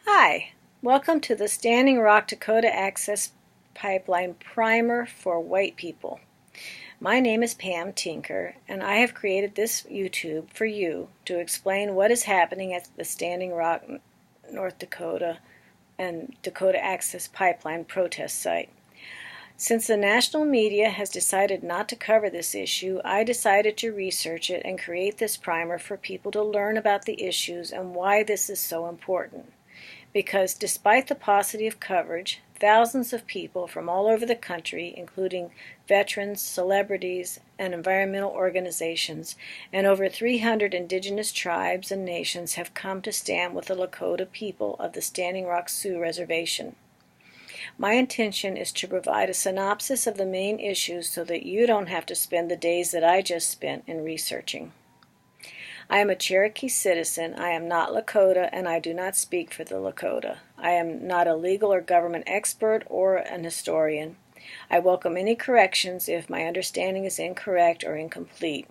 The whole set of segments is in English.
Hi, welcome to the Standing Rock-Dakota Access Pipeline Primer for White People. My name is Pam Tinker, and I have created this YouTube for you to explain what is happening at the Standing Rock, North Dakota and Dakota Access Pipeline protest site. Since the national media has decided not to cover this issue, I decided to research it and create this primer for people to learn about the issues and why this is so important. Because despite the paucity of coverage, thousands of people from all over the country, including veterans, celebrities, and environmental organizations, and over 300 indigenous tribes and nations have come to stand with the Lakota people of the Standing Rock Sioux Reservation. My intention is to provide a synopsis of the main issues so that you don't have to spend the days that I just spent in researching. I am a Cherokee citizen. I am not Lakota, and I do not speak for the Lakota. I am not a legal or government expert or an historian. I welcome any corrections if my understanding is incorrect or incomplete.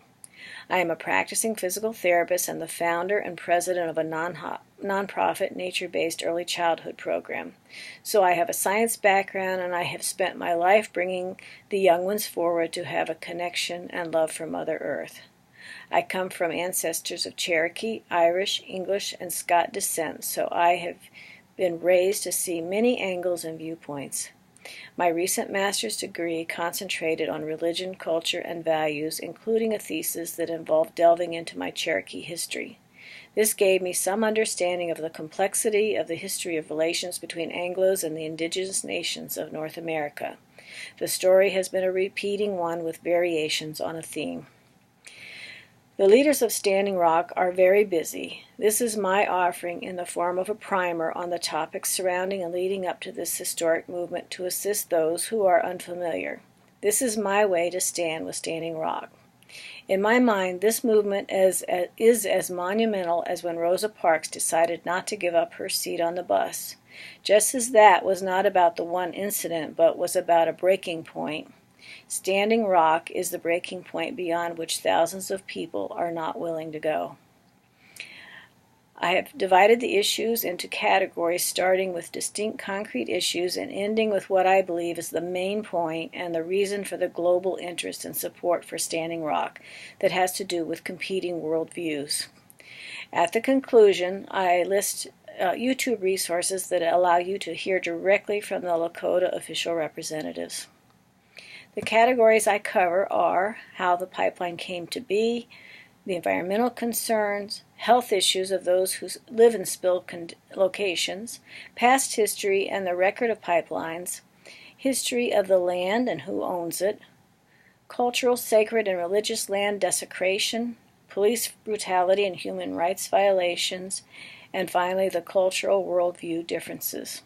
I am a practicing physical therapist and the founder and president of a nonprofit nature-based early childhood program. So I have a science background, and I have spent my life bringing the young ones forward to have a connection and love for Mother Earth. I come from ancestors of Cherokee, Irish, English, and Scot descent, so I have been raised to see many angles and viewpoints. My recent master's degree concentrated on religion, culture, and values, including a thesis that involved delving into my Cherokee history. This gave me some understanding of the complexity of the history of relations between Anglos and the indigenous nations of North America. The story has been a repeating one with variations on a theme. The leaders of Standing Rock are very busy. This is my offering in the form of a primer on the topics surrounding and leading up to this historic movement to assist those who are unfamiliar. This is my way to stand with Standing Rock. In my mind, this movement is as monumental as when Rosa Parks decided not to give up her seat on the bus. Just as that was not about the one incident, but was about a breaking point, Standing Rock is the breaking point beyond which thousands of people are not willing to go. I have divided the issues into categories, starting with distinct concrete issues and ending with what I believe is the main point and the reason for the global interest and support for Standing Rock that has to do with competing worldviews. At the conclusion, I list YouTube resources that allow you to hear directly from the Lakota official representatives. The categories I cover are how the pipeline came to be, the environmental concerns, health issues of those who live in spill locations, past history and the record of pipelines, history of the land and who owns it, cultural, sacred, and religious land desecration, police brutality and human rights violations, and finally the cultural worldview differences.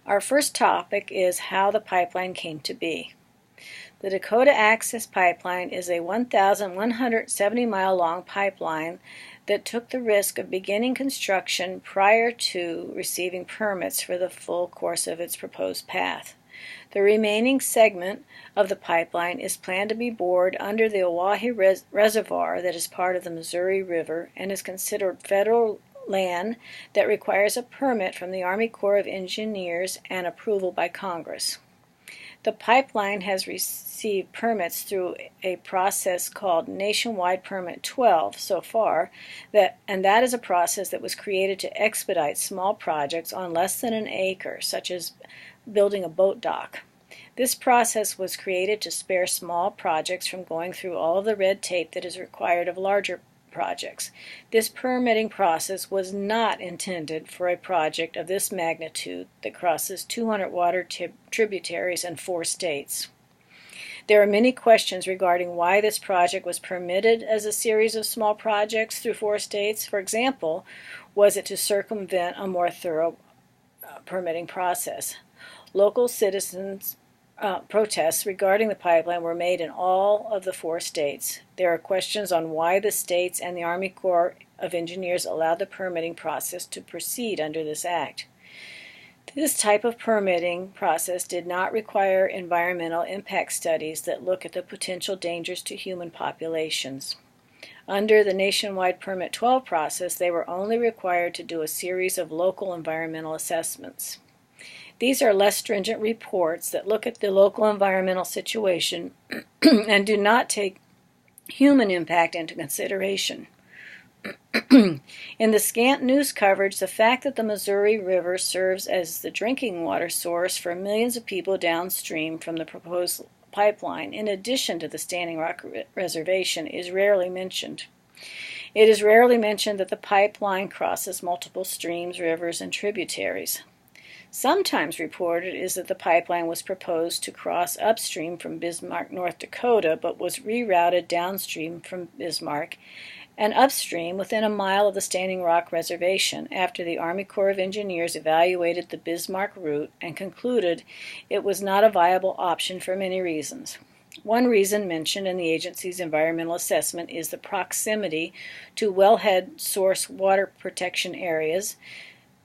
Our first topic is how the pipeline came to be. The Dakota Access Pipeline is a 1,170-mile-long pipeline that took the risk of beginning construction prior to receiving permits for the full course of its proposed path. The remaining segment of the pipeline is planned to be bored under the Oahe Reservoir that is part of the Missouri River and is considered federal land that requires a permit from the Army Corps of Engineers and approval by Congress. The pipeline has received permits through a process called Nationwide Permit 12 so far, and that is a process that was created to expedite small projects on less than an acre, such as building a boat dock. This process was created to spare small projects from going through all of the red tape that is required of larger projects. This permitting process was not intended for a project of this magnitude that crosses 200 water tributaries in 4 states. There are many questions regarding why this project was permitted as a series of small projects through 4 states. For example, was it to circumvent a more thorough permitting process? Local citizens protests regarding the pipeline were made in all of the 4 states. There are questions on why the states and the Army Corps of Engineers allowed the permitting process to proceed under this act. This type of permitting process did not require environmental impact studies that look at the potential dangers to human populations. Under the nationwide Permit 12 process, they were only required to do a series of local environmental assessments. These are less stringent reports that look at the local environmental situation and do not take human impact into consideration. In the scant news coverage, the fact that the Missouri River serves as the drinking water source for millions of people downstream from the proposed pipeline, in addition to the Standing Rock Reservation, is rarely mentioned. It is rarely mentioned that the pipeline crosses multiple streams, rivers, and tributaries. Sometimes reported is that the pipeline was proposed to cross upstream from Bismarck, North Dakota, but was rerouted downstream from Bismarck and upstream within a mile of the Standing Rock Reservation after the Army Corps of Engineers evaluated the Bismarck route and concluded it was not a viable option for many reasons. One reason mentioned in the agency's environmental assessment is the proximity to wellhead source water protection areas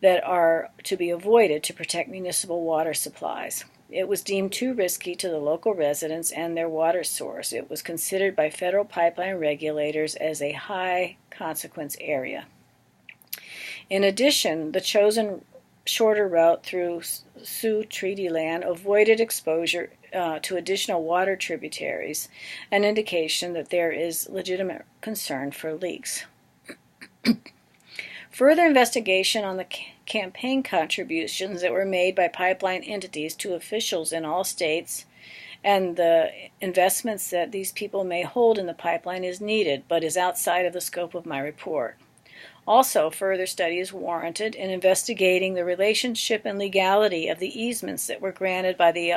that are to be avoided to protect municipal water supplies. It was deemed too risky to the local residents and their water source. It was considered by federal pipeline regulators as a high-consequence area. In addition, the chosen shorter route through Sioux Treaty Land avoided exposure to additional water tributaries, an indication that there is legitimate concern for leaks. Further investigation on the campaign contributions that were made by pipeline entities to officials in all states and the investments that these people may hold in the pipeline is needed, but is outside of the scope of my report. Also, further study is warranted in investigating the relationship and legality of the easements that were granted by the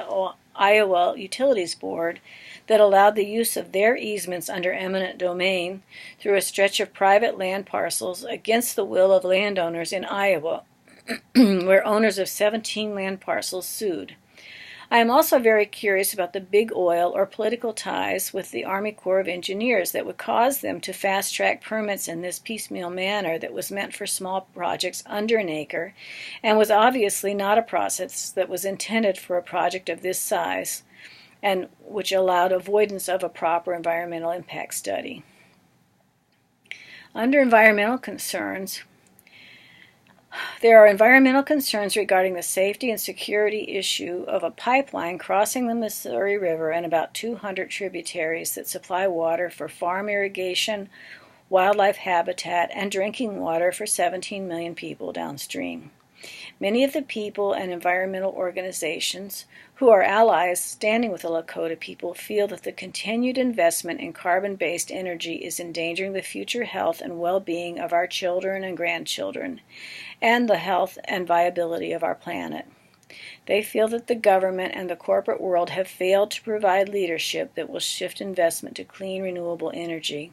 Iowa Utilities Board that allowed the use of their easements under eminent domain through a stretch of private land parcels against the will of landowners in Iowa, where owners of 17 land parcels sued. I am also very curious about the big oil or political ties with the Army Corps of Engineers that would cause them to fast-track permits in this piecemeal manner that was meant for small projects under an acre and was obviously not a process that was intended for a project of this size and which allowed avoidance of a proper environmental impact study. Under environmental concerns, there are environmental concerns regarding the safety and security issue of a pipeline crossing the Missouri River and about 200 tributaries that supply water for farm irrigation, wildlife habitat, and drinking water for 17 million people downstream. Many of the people and environmental organizations who are allies standing with the Lakota people feel that the continued investment in carbon-based energy is endangering the future health and well-being of our children and grandchildren, and the health and viability of our planet. They feel that the government and the corporate world have failed to provide leadership that will shift investment to clean, renewable energy.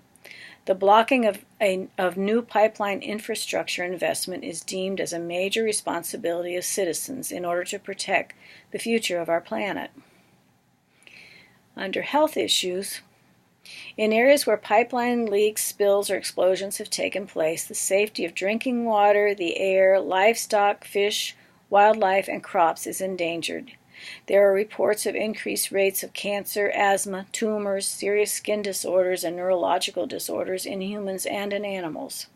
The blocking of new pipeline infrastructure investment is deemed as a major responsibility of citizens in order to protect the future of our planet. Under health issues, in areas where pipeline leaks, spills, or explosions have taken place, the safety of drinking water, the air, livestock, fish, wildlife, and crops is endangered. There are reports of increased rates of cancer, asthma, tumors, serious skin disorders, and neurological disorders in humans and in animals.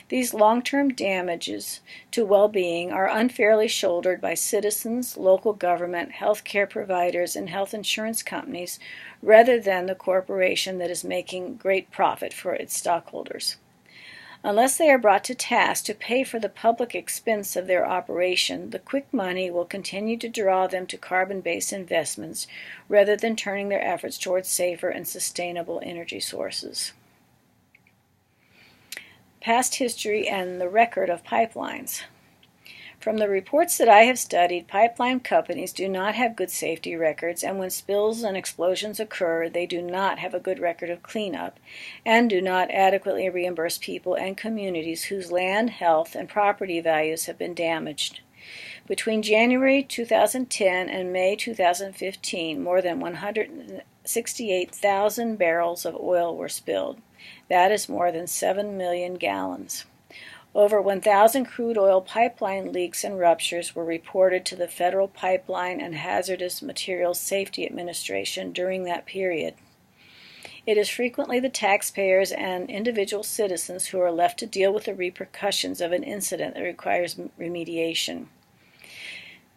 These long-term damages to well-being are unfairly shouldered by citizens, local government, health care providers, and health insurance companies rather than the corporation that is making great profit for its stockholders. Unless they are brought to task to pay for the public expense of their operation, the quick money will continue to draw them to carbon-based investments rather than turning their efforts towards safer and sustainable energy sources. Past history and the record of pipelines. From the reports that I have studied, pipeline companies do not have good safety records, and when spills and explosions occur, they do not have a good record of cleanup and do not adequately reimburse people and communities whose land, health, and property values have been damaged. Between January 2010 and May 2015, more than 168,000 barrels of oil were spilled. That is more than 7 million gallons. Over 1,000 crude oil pipeline leaks and ruptures were reported to the Federal Pipeline and Hazardous Materials Safety Administration during that period. It is frequently the taxpayers and individual citizens who are left to deal with the repercussions of an incident that requires remediation.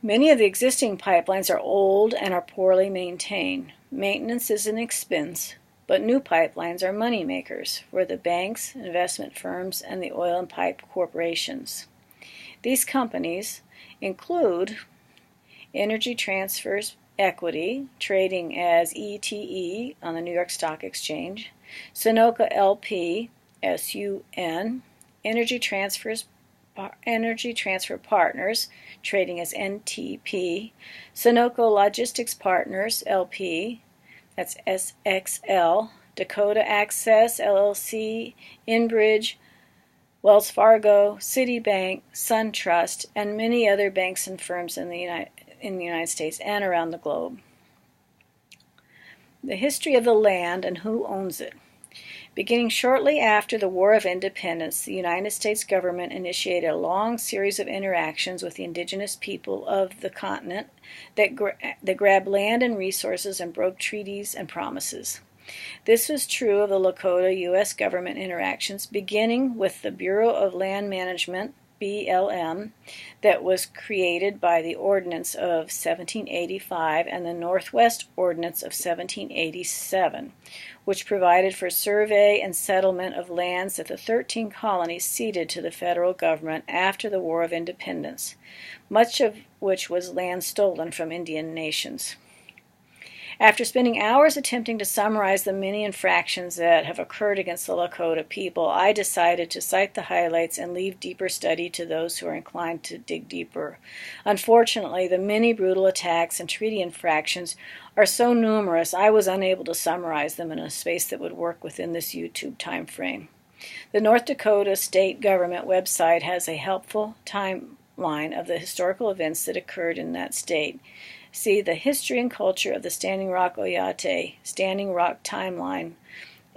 Many of the existing pipelines are old and are poorly maintained. Maintenance is an expense, but new pipelines are money makers for the banks, investment firms, and the oil and pipe corporations. These companies include Energy Transfers Equity, trading as ETE on the New York Stock Exchange, Sunoco LP, SUN, Energy Transfer Partners, trading as NTP, Sunoco Logistics Partners, LP, that's SXL, Dakota Access, LLC, Enbridge, Wells Fargo, Citibank, SunTrust, and many other banks and firms in the United States and around the globe. The history of the land and who owns it. Beginning shortly after the War of Independence, the United States government initiated a long series of interactions with the indigenous people of the continent that grabbed land and resources and broke treaties and promises. This was true of the Lakota U.S. government interactions, beginning with the Bureau of Land Management, BLM, that was created by the Ordinance of 1785 and the Northwest Ordinance of 1787, which provided for survey and settlement of lands that the 13 colonies ceded to the federal government after the War of Independence, much of which was land stolen from Indian nations. After spending hours attempting to summarize the many infractions that have occurred against the Lakota people, I decided to cite the highlights and leave deeper study to those who are inclined to dig deeper. Unfortunately, the many brutal attacks and treaty infractions are so numerous I was unable to summarize them in a space that would work within this YouTube time frame. The North Dakota state government website has a helpful timeline of the historical events that occurred in that state. See the History and Culture of the Standing Rock Oyate, Standing Rock Timeline,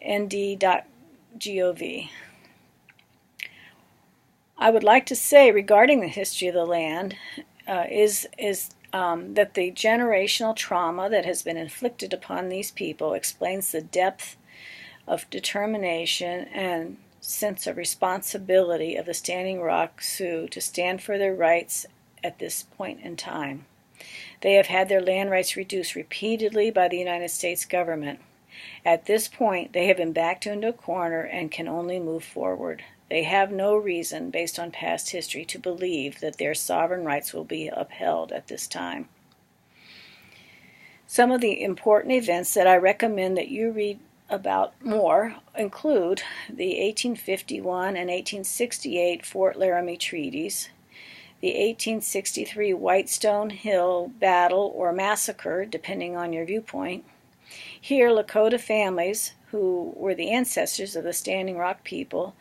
nd.gov. I would like to say regarding the history of the land is that the generational trauma that has been inflicted upon these people explains the depth of determination and sense of responsibility of the Standing Rock Sioux to stand for their rights at this point in time. They have had their land rights reduced repeatedly by the United States government. At this point, they have been backed into a corner and can only move forward. They have no reason, based on past history, to believe that their sovereign rights will be upheld at this time. Some of the important events that I recommend that you read about more include the 1851 and 1868 Fort Laramie treaties, the 1863 Whitestone Hill Battle or Massacre, depending on your viewpoint. Here, Lakota families, who were the ancestors of the Standing Rock people,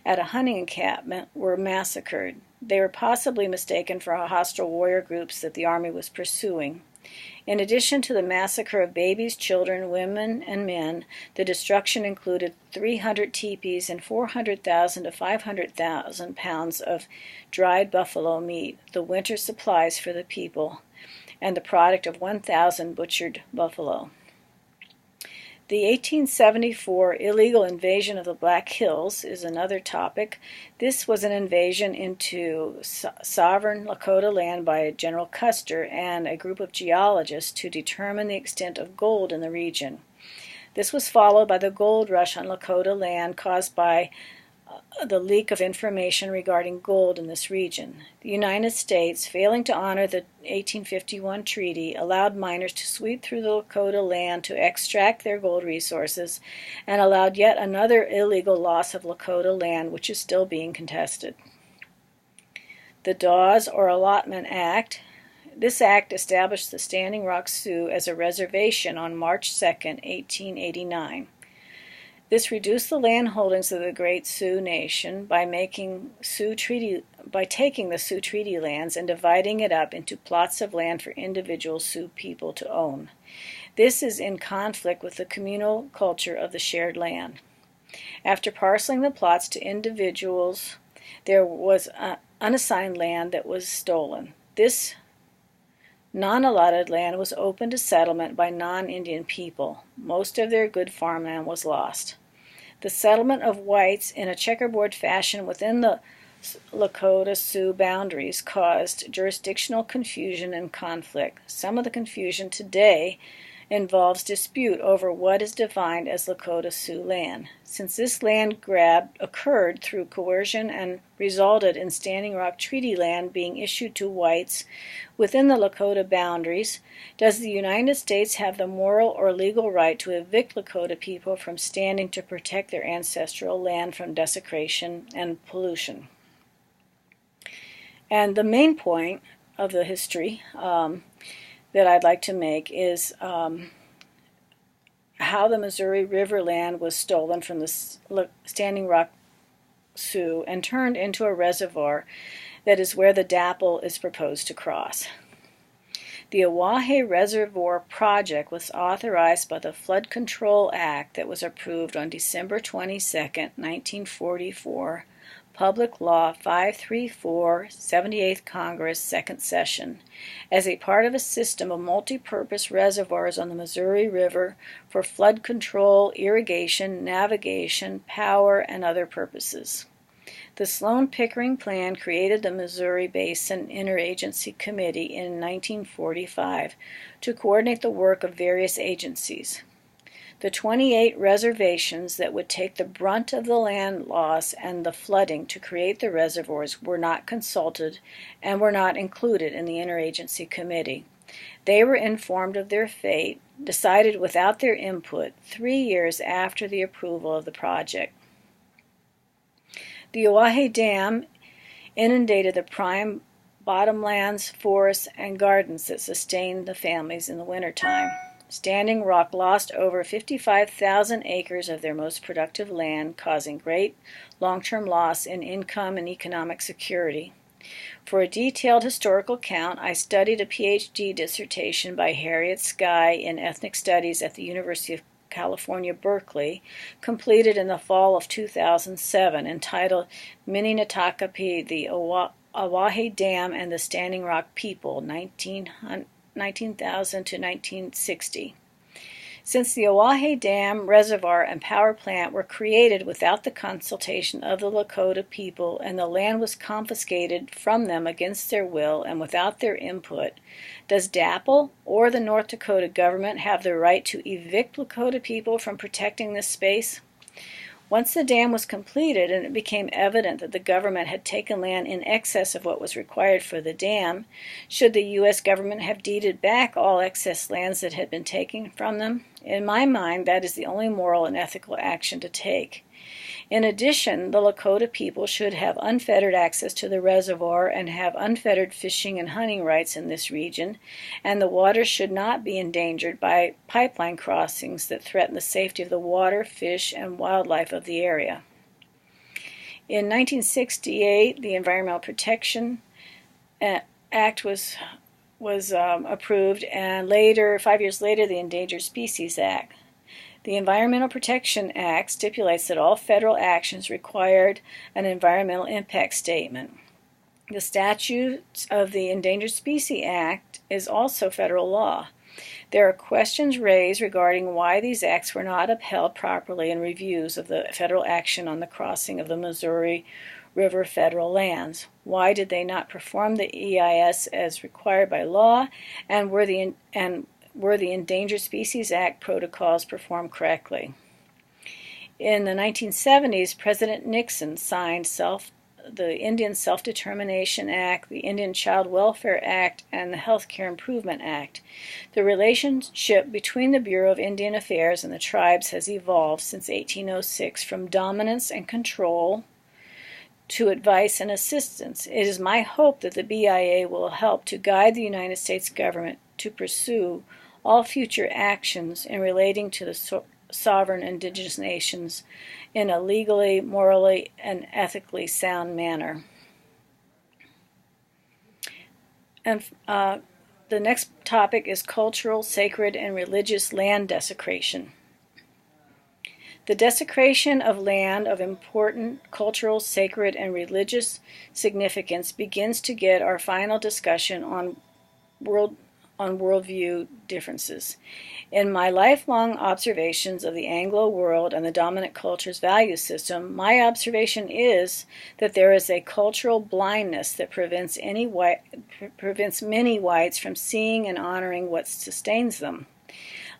at a hunting encampment were massacred. They were possibly mistaken for hostile warrior groups that the Army was pursuing. In addition to the massacre of babies, children, women, and men, the destruction included 300 teepees and 400,000 to 500,000 pounds of dried buffalo meat, the winter supplies for the people, and the product of 1,000 butchered buffalo. The 1874 illegal invasion of the Black Hills is another topic. This was an invasion into sovereign Lakota land by General Custer and a group of geologists to determine the extent of gold in the region. This was followed by the gold rush on Lakota land caused by the leak of information regarding gold in this region. The United States, failing to honor the 1851 treaty, allowed miners to sweep through the Lakota land to extract their gold resources and allowed yet another illegal loss of Lakota land, which is still being contested. The Dawes or Allotment Act. This act established the Standing Rock Sioux as a reservation on March 2, 1889. This reduced the land holdings of the Great Sioux Nation by taking the Sioux Treaty lands and dividing it up into plots of land for individual Sioux people to own. This is in conflict with the communal culture of the shared land. After parceling the plots to individuals, there was unassigned land that was stolen. This Non-allotted land was open to settlement by non-Indian people. Most of their good farmland was lost. The settlement of whites in a checkerboard fashion within the Lakota Sioux boundaries caused jurisdictional confusion and conflict. Some of the confusion today involves dispute over what is defined as Lakota Sioux land. Since this land grab occurred through coercion and resulted in Standing Rock Treaty land being issued to whites within the Lakota boundaries, does the United States have the moral or legal right to evict Lakota people from standing to protect their ancestral land from desecration and pollution? And the main point of the history that I'd like to make is how the Missouri River land was stolen from the Standing Rock Sioux and turned into a reservoir that is where the DAPL is proposed to cross. The Oahe Reservoir project was authorized by the Flood Control Act that was approved on December 22, 1944, Public Law 534, 78th Congress, Second Session, as a part of a system of multi-purpose reservoirs on the Missouri River for flood control, irrigation, navigation, power, and other purposes. The Sloan-Pickering Plan created the Missouri Basin Interagency Committee in 1945 to coordinate the work of various agencies. The 28 reservations that would take the brunt of the land loss and the flooding to create the reservoirs were not consulted and were not included in the Interagency Committee. They were informed of their fate, decided without their input, 3 years after the approval of the project. The Oahe Dam inundated the prime bottomlands, forests, and gardens that sustained the families in the wintertime. Standing Rock lost over 55,000 acres of their most productive land, causing great long-term loss in income and economic security. For a detailed historical account, I studied a PhD dissertation by Harriet Skye in Ethnic Studies at the University of California, Berkeley, completed in the fall of 2007, entitled Mininatakapi, the Oahe Dam and the Standing Rock People, 1900 19,000 to 1960. Since the Oahe Dam, reservoir, and power plant were created without the consultation of the Lakota people and the land was confiscated from them against their will and without their input, does DAPL or the North Dakota government have the right to evict Lakota people from protecting this space? Once the dam was completed and it became evident that the government had taken land in excess of what was required for the dam, should the U.S. government have deeded back all excess lands that had been taken from them? In my mind, that is the only moral and ethical action to take. In addition, the Lakota people should have unfettered access to the reservoir and have unfettered fishing and hunting rights in this region, and the water should not be endangered by pipeline crossings that threaten the safety of the water, fish, and wildlife of the area. In 1968, the Environmental Protection Act was approved, and later, 5 years later, the Endangered Species Act. The Environmental Protection Act stipulates that all federal actions required an environmental impact statement. The statutes of the Endangered Species Act is also federal law. There are questions raised regarding why these acts were not upheld properly in reviews of the federal action on the crossing of the Missouri River federal lands. Why did they not perform the EIS as required by law, and were the Endangered Species Act protocols performed correctly? In the 1970s, President Nixon signed the Indian Self-Determination Act, the Indian Child Welfare Act, and the Health Care Improvement Act. The relationship between the Bureau of Indian Affairs and the tribes has evolved since 1806 from dominance and control to advice and assistance. It is my hope that the BIA will help to guide the United States government to pursue all future actions in relating to the sovereign indigenous nations in a legally, morally, and ethically sound manner. And the next topic is cultural, sacred, and religious land desecration. The desecration of land of important cultural, sacred, and religious significance begins to get our final discussion on on worldview differences. In my lifelong observations of the Anglo world and the dominant culture's value system, my observation is that there is a cultural blindness that prevents many whites from seeing and honoring what sustains them.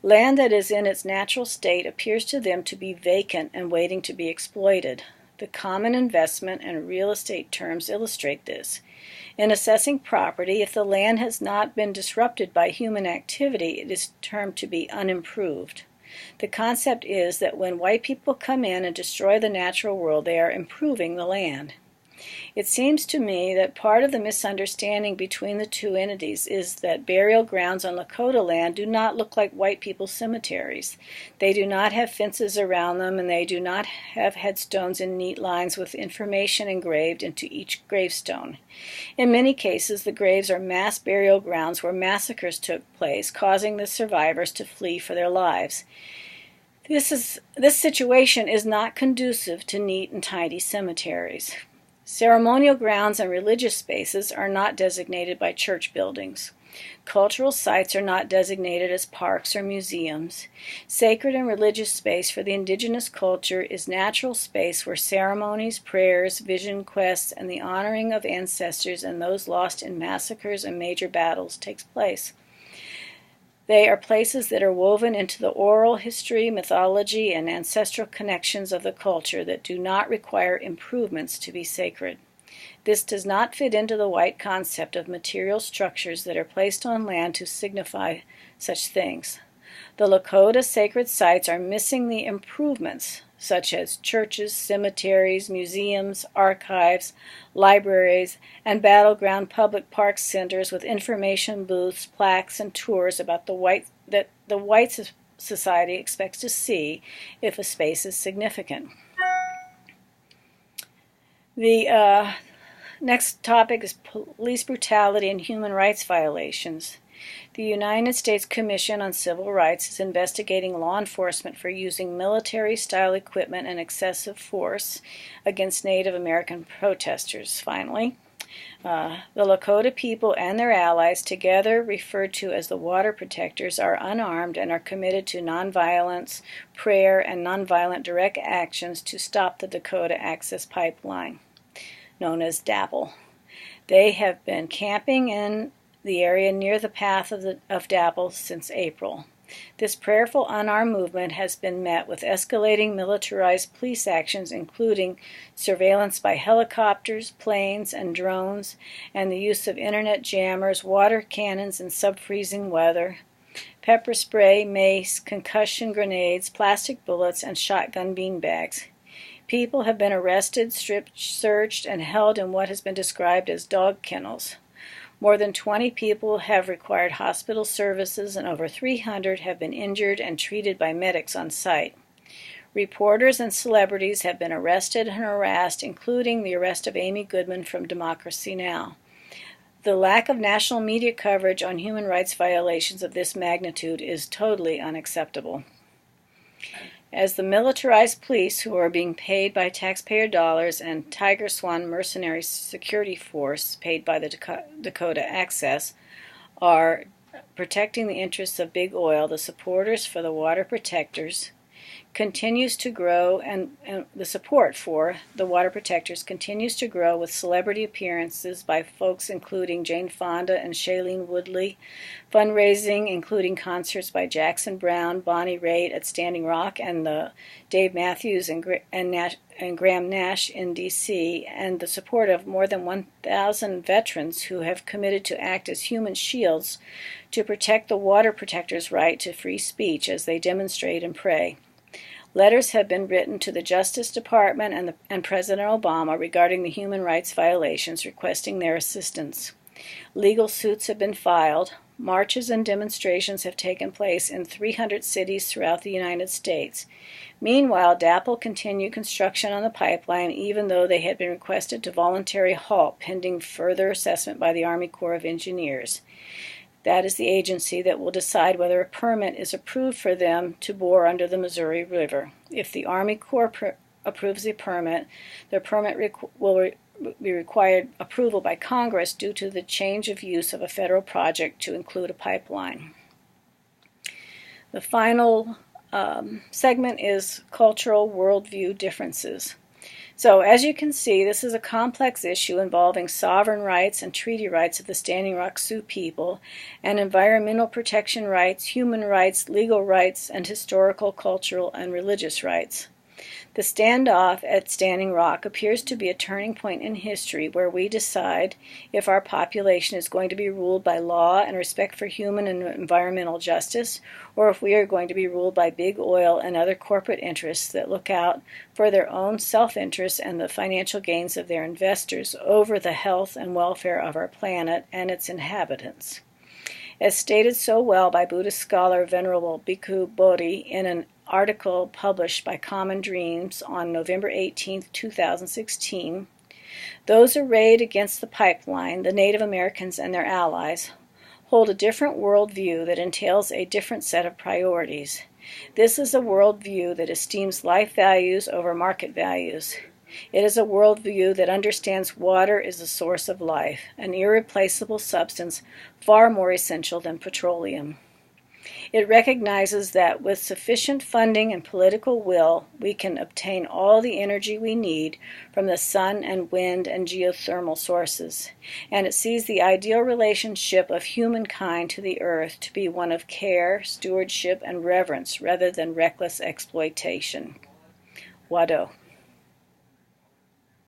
Land that is in its natural state appears to them to be vacant and waiting to be exploited. The common investment and real estate terms illustrate this. In assessing property, if the land has not been disrupted by human activity, it is termed to be unimproved. The concept is that when white people come in and destroy the natural world, they are improving the land. It seems to me that part of the misunderstanding between the two entities is that burial grounds on Lakota land do not look like white people's cemeteries. They do not have fences around them, and they do not have headstones in neat lines with information engraved into each gravestone. In many cases, the graves are mass burial grounds where massacres took place, causing the survivors to flee for their lives. This situation is not conducive to neat and tidy cemeteries. Ceremonial grounds and religious spaces are not designated by church buildings. Cultural sites are not designated as parks or museums. Sacred and religious space for the indigenous culture is natural space where ceremonies, prayers, vision quests, and the honoring of ancestors and those lost in massacres and major battles takes place. They are places that are woven into the oral history, mythology, and ancestral connections of the culture that do not require improvements to be sacred. This does not fit into the white concept of material structures that are placed on land to signify such things. The Lakota sacred sites are missing the improvements, such as churches, cemeteries, museums, archives, libraries, and battleground public park centers with information booths, plaques, and tours about that the white society expects to see if a space is significant. The next topic is police brutality and human rights violations. The United States Commission on Civil Rights is investigating law enforcement for using military-style equipment and excessive force against Native American protesters. Finally, the Lakota people and their allies, together referred to as the Water Protectors, are unarmed and are committed to nonviolence, prayer, and nonviolent direct actions to stop the Dakota Access Pipeline, known as DAPL. They have been camping in the area near the path of DAPL since April. This prayerful unarmed movement has been met with escalating militarized police actions, including surveillance by helicopters, planes, and drones, and the use of internet jammers, water cannons in sub-freezing weather, pepper spray, mace, concussion grenades, plastic bullets, and shotgun beanbags. People have been arrested, stripped, searched, and held in what has been described as dog kennels. More than 20 people have required hospital services, and over 300 have been injured and treated by medics on site. Reporters and celebrities have been arrested and harassed, including the arrest of Amy Goodman from Democracy Now! The lack of national media coverage on human rights violations of this magnitude is totally unacceptable. As the militarized police, who are being paid by taxpayer dollars, and Tiger Swan mercenary security force paid by the Dakota Access are protecting the interests of big oil, the supporters for the Water Protectors continues to grow, and the support for the Water Protectors continues to grow with celebrity appearances by folks including Jane Fonda and Shailene Woodley, fundraising including concerts by Jackson Browne, Bonnie Raitt at Standing Rock, and the Dave Matthews and Graham Nash in D.C., and the support of more than 1,000 veterans who have committed to act as human shields to protect the Water Protectors' right to free speech as they demonstrate and pray. Letters have been written to the Justice Department and President Obama regarding the human rights violations, requesting their assistance. Legal suits have been filed. Marches and demonstrations have taken place in 300 cities throughout the United States. Meanwhile, DAPL continued construction on the pipeline, even though they had been requested to voluntarily halt pending further assessment by the Army Corps of Engineers. That is the agency that will decide whether a permit is approved for them to bore under the Missouri River. If the Army Corps approves the permit, the permit will be required approval by Congress due to the change of use of a federal project to include a pipeline. The final segment is cultural worldview differences. So as you can see, this is a complex issue involving sovereign rights and treaty rights of the Standing Rock Sioux people, and environmental protection rights, human rights, legal rights, and historical, cultural, and religious rights. The standoff at Standing Rock appears to be a turning point in history where we decide if our population is going to be ruled by law and respect for human and environmental justice, or if we are going to be ruled by big oil and other corporate interests that look out for their own self-interest and the financial gains of their investors over the health and welfare of our planet and its inhabitants. As stated so well by Buddhist scholar Venerable Bhikkhu Bodhi in an article published by Common Dreams on November 18, 2016, those arrayed against the pipeline, the Native Americans and their allies, hold a different worldview that entails a different set of priorities. This is a worldview that esteems life values over market values. It is a worldview that understands water is the source of life, an irreplaceable substance far more essential than petroleum. It recognizes that with sufficient funding and political will, we can obtain all the energy we need from the sun and wind and geothermal sources, and it sees the ideal relationship of humankind to the earth to be one of care, stewardship, and reverence rather than reckless exploitation. Wado.